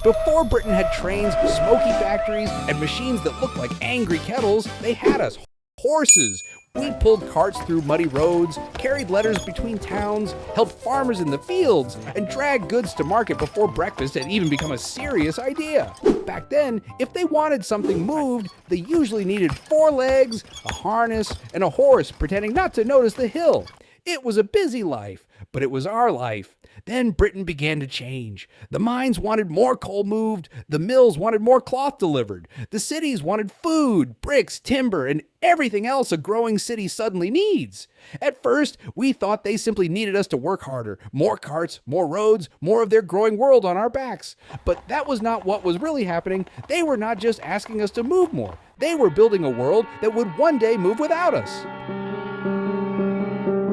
Before Britain had trains, smoky factories, and machines that looked like angry kettles, they had us. Horses. We pulled carts through muddy roads, carried letters between towns, helped farmers in the fields, and dragged goods to market before breakfast had even become a serious idea. Back then, if they wanted something moved, they usually needed 4 legs, a harness, and a horse pretending not to notice the hill. It was a busy life, but it was our life. Then Britain began to change. The mines wanted more coal moved, the mills wanted more cloth delivered, the cities wanted food, bricks, timber, and everything else a growing city suddenly needs. At first, we thought they simply needed us to work harder, more carts, more roads, more of their growing world on our backs. But that was not what was really happening. They were not just asking us to move more. They were building a world that would one day move without us.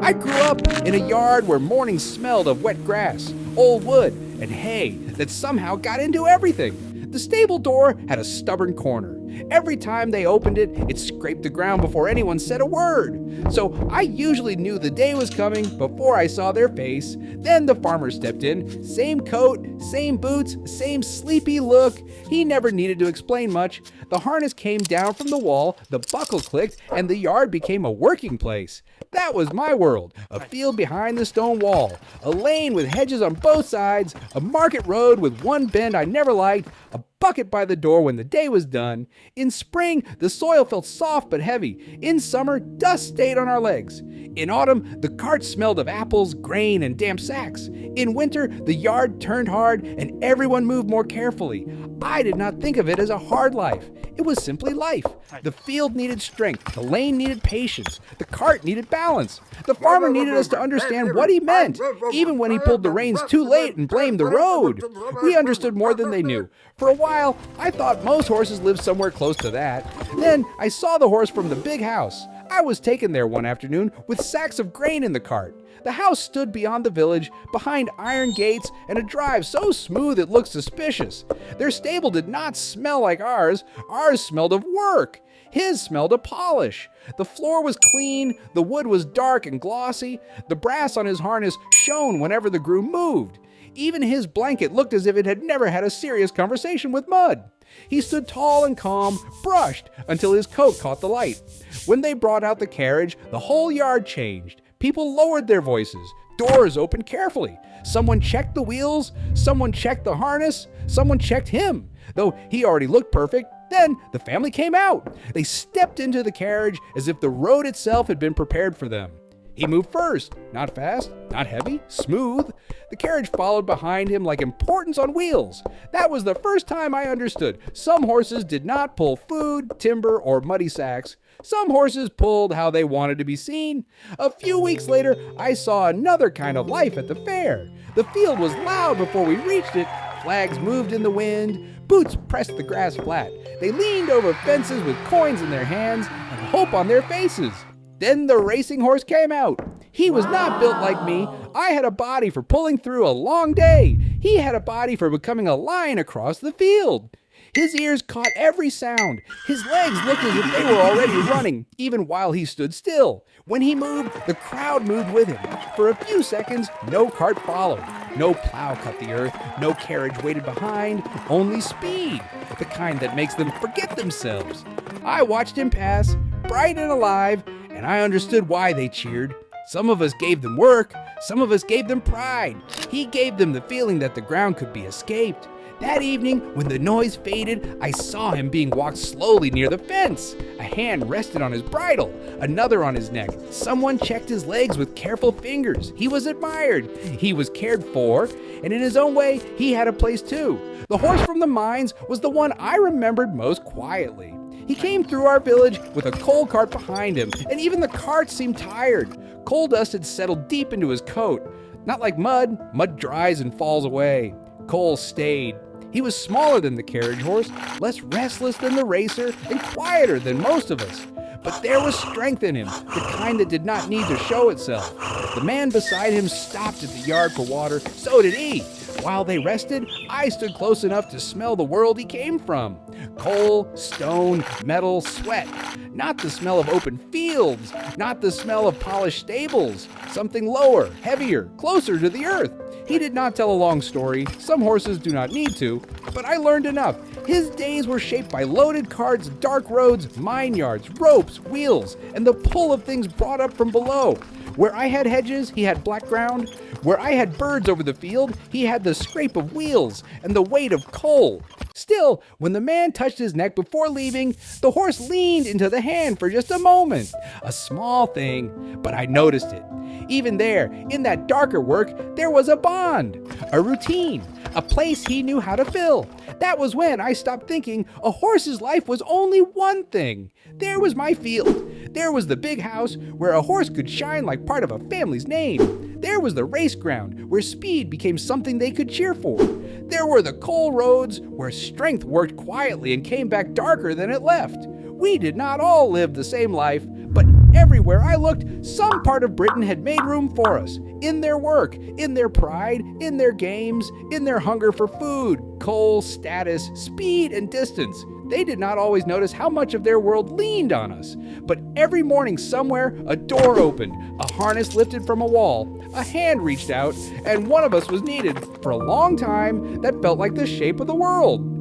I grew up in a yard where mornings smelled of wet grass, old wood, and hay that somehow got into everything. The stable door had a stubborn corner. Every time they opened it, it scraped the ground before anyone said a word. So I usually knew the day was coming before I saw their face. Then the farmer stepped in, same coat, same boots, same sleepy look. He never needed to explain much. The harness came down from the wall, the buckle clicked, and the yard became a working place. That was my world, a field behind the stone wall, a lane with hedges on both sides, a market road with one bend I never liked, a bucket by the door when the day was done. In spring, the soil felt soft but heavy. In summer, dust stayed on our legs. In autumn, the cart smelled of apples, grain, and damp sacks. In winter, the yard turned hard and everyone moved more carefully. I did not think of it as a hard life. It was simply life. The field needed strength. The lane needed patience. The cart needed balance. The farmer needed us to understand what he meant, even when he pulled the reins too late and blamed the road. We understood more than they knew. For a while, I thought most horses lived somewhere close to that. Then I saw the horse from the big house. I was taken there one afternoon with sacks of grain in the cart. The house stood beyond the village, behind iron gates and a drive so smooth it looked suspicious. Their stable did not smell like ours. Ours smelled of work. His smelled of polish. The floor was clean, the wood was dark and glossy, the brass on his harness shone whenever the groom moved. Even his blanket looked as if it had never had a serious conversation with mud. He stood tall and calm, brushed until his coat caught the light. When they brought out the carriage, the whole yard changed. People lowered their voices. Doors opened carefully. Someone checked the wheels, someone checked the harness, someone checked him. Though he already looked perfect, then the family came out. They stepped into the carriage as if the road itself had been prepared for them. He moved first, not fast, not heavy, smooth. The carriage followed behind him like importance on wheels. That was the first time I understood. Some horses did not pull food, timber, or muddy sacks. Some horses pulled how they wanted to be seen. A few weeks later, I saw another kind of life at the fair. The field was loud before we reached it. Flags moved in the wind. Boots pressed the grass flat. They leaned over fences with coins in their hands and hope on their faces. Then the racing horse came out. He was not built like me. I had a body for pulling through a long day. He had a body for becoming a lion across the field. His ears caught every sound. His legs looked as if they were already running, even while he stood still. When he moved, the crowd moved with him. For a few seconds, no cart followed. No plow cut the earth. No carriage waited behind. Only speed, the kind that makes them forget themselves. I watched him pass, bright and alive, and I understood why they cheered. Some of us gave them work. Some of us gave them pride. He gave them the feeling that the ground could be escaped. That evening, when the noise faded, I saw him being walked slowly near the fence. A hand rested on his bridle, another on his neck. Someone checked his legs with careful fingers. He was admired. He was cared for, and in his own way, he had a place too. The horse from the mines was the one I remembered most quietly. He came through our village with a coal cart behind him, and even the cart seemed tired. Coal dust had settled deep into his coat. Not like mud. Mud dries and falls away. Coal stayed. He was smaller than the carriage horse, less restless than the racer, and quieter than most of us. But there was strength in him, the kind that did not need to show itself. The man beside him stopped at the yard for water. So did he. While they rested, I stood close enough to smell the world he came from. Coal, stone, metal, sweat. Not the smell of open fields. Not the smell of polished stables. Something lower, heavier, closer to the earth. He did not tell a long story. Some horses do not need to. but I learned enough. His days were shaped by loaded carts, dark roads, mine yards, ropes, wheels, and the pull of things brought up from below. Where I had hedges, he had black ground. Where I had birds over the field, he had the scrape of wheels and the weight of coal. Still, when the man touched his neck before leaving, the horse leaned into the hand for just a moment. A small thing, but I noticed it. Even there, in that darker work, there was a bond, a routine, a place he knew how to fill. That was when I stopped thinking a horse's life was only one thing. There was my field. There was the big house where a horse could shine like part of a family's name. There was the race ground where speed became something they could cheer for. There were the coal roads where strength worked quietly and came back darker than it left. We did not all live the same life, but everywhere I looked, some part of Britain had made room for us. In their work, in their pride, in their games, in their hunger for food, coal, status, speed, and distance. They did not always notice how much of their world leaned on us. But every morning somewhere, a door opened, a harness lifted from a wall, a hand reached out, and one of us was needed. For a long time, that felt like the shape of the world.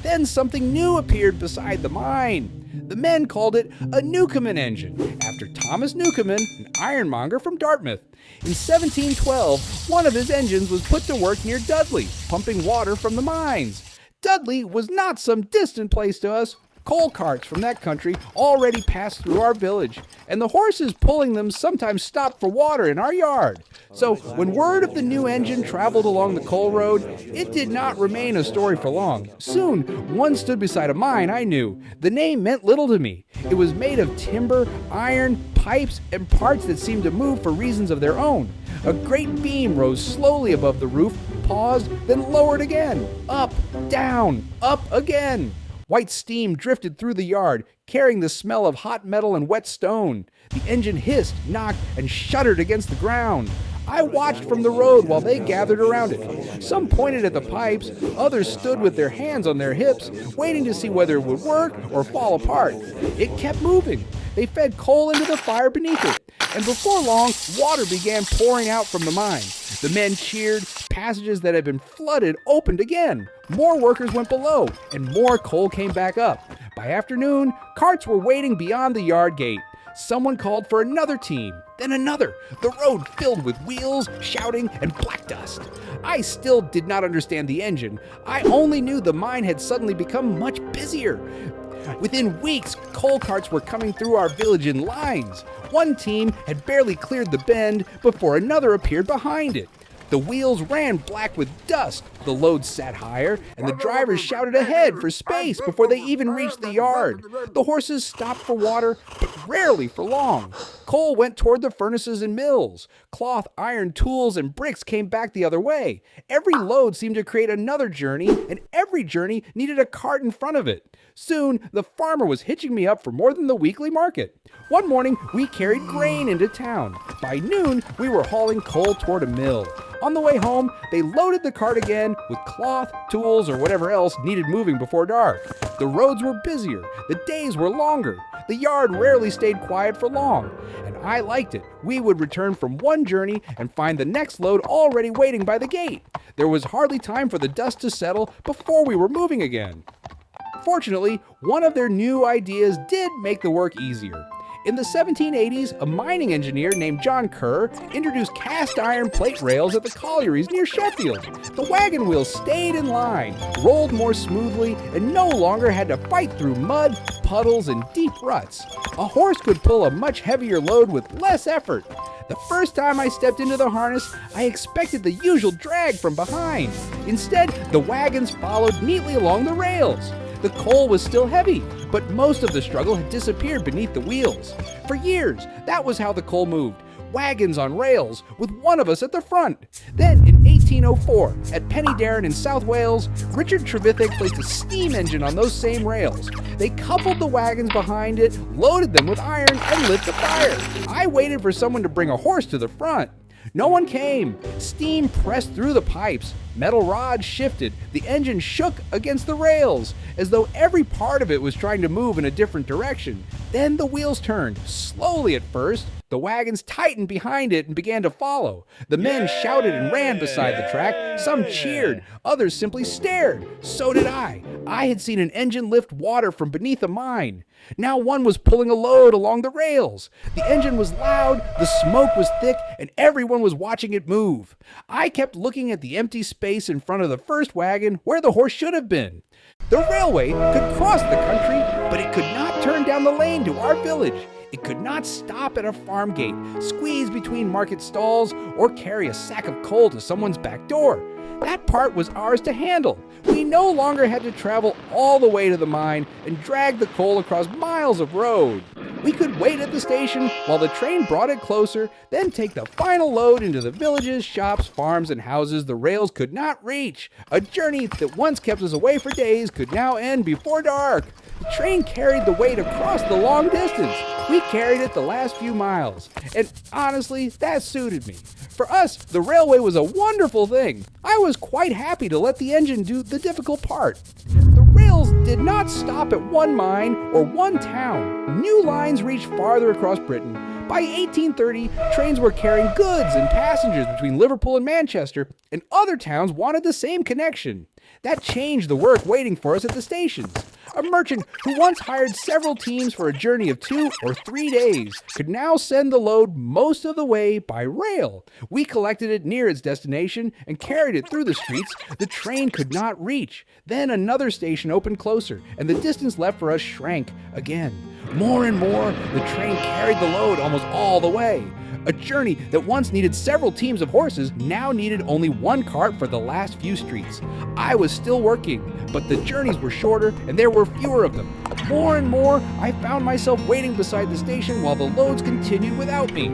Then something new appeared beside the mine. The men called it a Newcomen engine, after Thomas Newcomen, an ironmonger from Dartmouth. In 1712, one of his engines was put to work near Dudley, pumping water from the mines. Dudley was not some distant place to us. Coal carts from that country already passed through our village, and the horses pulling them sometimes stopped for water in our yard. So when word of the new engine traveled along the coal road, it did not remain a story for long. Soon, one stood beside a mine I knew. The name meant little to me. It was made of timber, iron, pipes, and parts that seemed to move for reasons of their own. A great beam rose slowly above the roof, paused, then lowered again. Up, down, up again. White steam drifted through the yard, carrying the smell of hot metal and wet stone. The engine hissed, knocked, and shuddered against the ground. I watched from the road while they gathered around it. Some pointed at the pipes, others stood with their hands on their hips, waiting to see whether it would work or fall apart. It kept moving. They fed coal into the fire beneath it, and before long, water began pouring out from the mine. The men cheered, passages that had been flooded opened again. More workers went below, and more coal came back up. By afternoon, carts were waiting beyond the yard gate. Someone called for another team, then another. The road filled with wheels, shouting, and black dust. I still did not understand the engine. I only knew the mine had suddenly become much busier. Within weeks, coal carts were coming through our village in lines. One team had barely cleared the bend before another appeared behind it. The wheels ran black with dust, the loads sat higher, and the drivers shouted ahead for space before they even reached the yard. The horses stopped for water, but rarely for long. Coal went toward the furnaces and mills. Cloth, iron, tools, and bricks came back the other way. Every load seemed to create another journey, and every journey needed a cart in front of it. Soon, the farmer was hitching me up for more than the weekly market. One morning, we carried grain into town. By noon, we were hauling coal toward a mill. On the way home, they loaded the cart again with cloth, tools, or whatever else needed moving before dark. The roads were busier, the days were longer. The yard rarely stayed quiet for long, and I liked it. We would return from one journey and find the next load already waiting by the gate. There was hardly time for the dust to settle before we were moving again. Fortunately, one of their new ideas did make the work easier. In the 1780s, a mining engineer named John Kerr introduced cast iron plate rails at the collieries near Sheffield. The wagon wheels stayed in line, rolled more smoothly, and no longer had to fight through mud, puddles, and deep ruts. A horse could pull a much heavier load with less effort. The first time I stepped into the harness, I expected the usual drag from behind. Instead, the wagons followed neatly along the rails. The coal was still heavy, but most of the struggle had disappeared beneath the wheels. For years, that was how the coal moved. Wagons on rails, with one of us at the front. Then, in 1804, at Penydarren in South Wales, Richard Trevithick placed a steam engine on those same rails. They coupled the wagons behind it, loaded them with iron, and lit the fire. I waited for someone to bring a horse to the front. No one came. Steam pressed through the pipes. Metal rods shifted. The engine shook against the rails, as though every part of it was trying to move in a different direction. Then the wheels turned, slowly at first, The wagons tightened behind it and began to follow. The men shouted and ran beside the track. Some cheered, others simply stared. So did I. I had seen an engine lift water from beneath a mine. Now one was pulling a load along the rails. The engine was loud, the smoke was thick, and everyone was watching it move. I kept looking at the empty space in front of the first wagon where the horse should have been. The railway could cross the country, but it could not turn down the lane to our village. It could not stop at a farm gate, squeeze between market stalls, or carry a sack of coal to someone's back door. That part was ours to handle. We no longer had to travel all the way to the mine and drag the coal across miles of road. We could wait at the station while the train brought it closer, then take the final load into the villages, shops, farms, and houses the rails could not reach. A journey that once kept us away for days could now end before dark. The train carried the weight across the long distance. We carried it the last few miles. And honestly, that suited me. For us, the railway was a wonderful thing. I was quite happy to let the engine do the difficult part. The rails did not stop at one mine or one town. New lines reached farther across Britain. By 1830, trains were carrying goods and passengers between Liverpool and Manchester, and other towns wanted the same connection. That changed the work waiting for us at the stations. A merchant who once hired several teams for a journey of 2 or 3 days could now send the load most of the way by rail. We collected it near its destination and carried it through the streets the train could not reach. Then another station opened closer, and the distance left for us shrank again. More and more, the train carried the load almost all the way. A journey that once needed several teams of horses now needed only one cart for the last few streets. I was still working, but the journeys were shorter and there were fewer of them. More and more, I found myself waiting beside the station while the loads continued without me.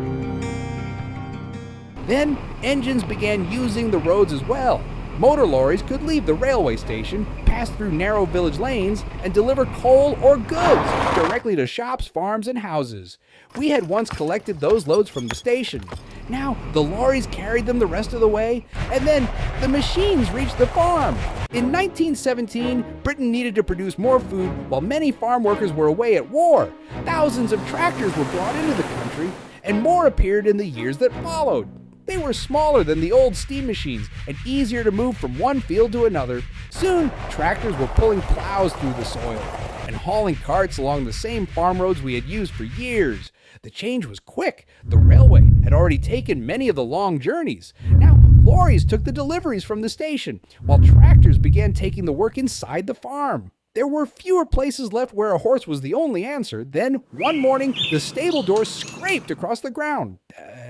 Then, engines began using the roads as well. Motor lorries could leave the railway station, pass through narrow village lanes, and deliver coal or goods directly to shops, farms, and houses. We had once collected those loads from the station. Now, the lorries carried them the rest of the way, and then the machines reached the farm. In 1917, Britain needed to produce more food while many farm workers were away at war. Thousands of tractors were brought into the country, and more appeared in the years that followed. They were smaller than the old steam machines and easier to move from one field to another. Soon, tractors were pulling plows through the soil and hauling carts along the same farm roads we had used for years. The change was quick. The railway had already taken many of the long journeys. Now, lorries took the deliveries from the station, while tractors began taking the work inside the farm. There were fewer places left where a horse was the only answer. Then, one morning, the stable door scraped across the ground,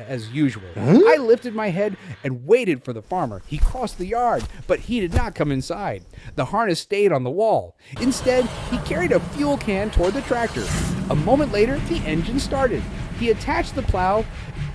as usual. I lifted my head and waited for the farmer. He crossed the yard, but he did not come inside. The harness stayed on the wall. Instead, he carried a fuel can toward the tractor. A moment later, the engine started. He attached the plow,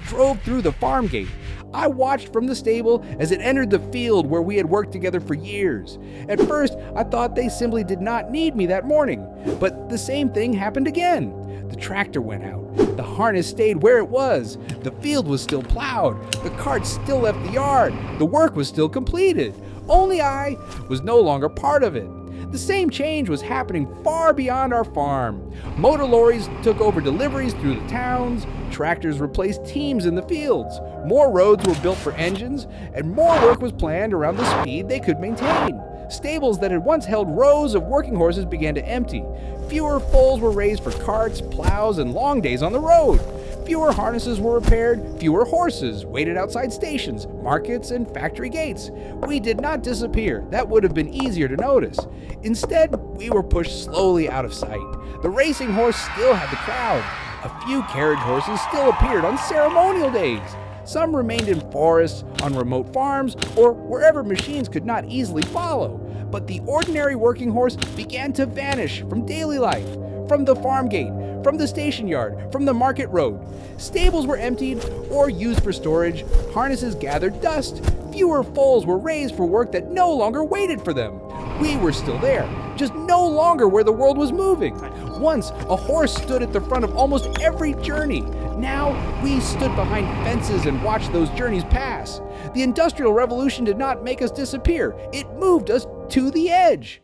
drove through the farm gate. I watched from the stable as it entered the field where we had worked together for years. At first, I thought they simply did not need me that morning, but the same thing happened again. The tractor went out. The harness stayed where it was. The field was still plowed. The cart still left the yard. The work was still completed. Only I was no longer part of it. The same change was happening far beyond our farm. Motor lorries took over deliveries through the towns. Tractors replaced teams in the fields. More roads were built for engines, and more work was planned around the speed they could maintain. Stables that had once held rows of working horses began to empty. Fewer foals were raised for carts, plows, and long days on the road. Fewer harnesses were repaired, fewer horses waited outside stations, markets, and factory gates. We did not disappear. That would have been easier to notice. Instead, we were pushed slowly out of sight. The racing horse still had the crowd. A few carriage horses still appeared on ceremonial days. Some remained in forests, on remote farms, or wherever machines could not easily follow. But the ordinary working horse began to vanish from daily life, from the farm gate, from the station yard, from the market road. Stables were emptied or used for storage. Harnesses gathered dust. Fewer foals were raised for work that no longer waited for them. We were still there, just no longer where the world was moving. Once, a horse stood at the front of almost every journey. Now, we stood behind fences and watched those journeys pass. The Industrial Revolution did not make us disappear. It moved us to the edge.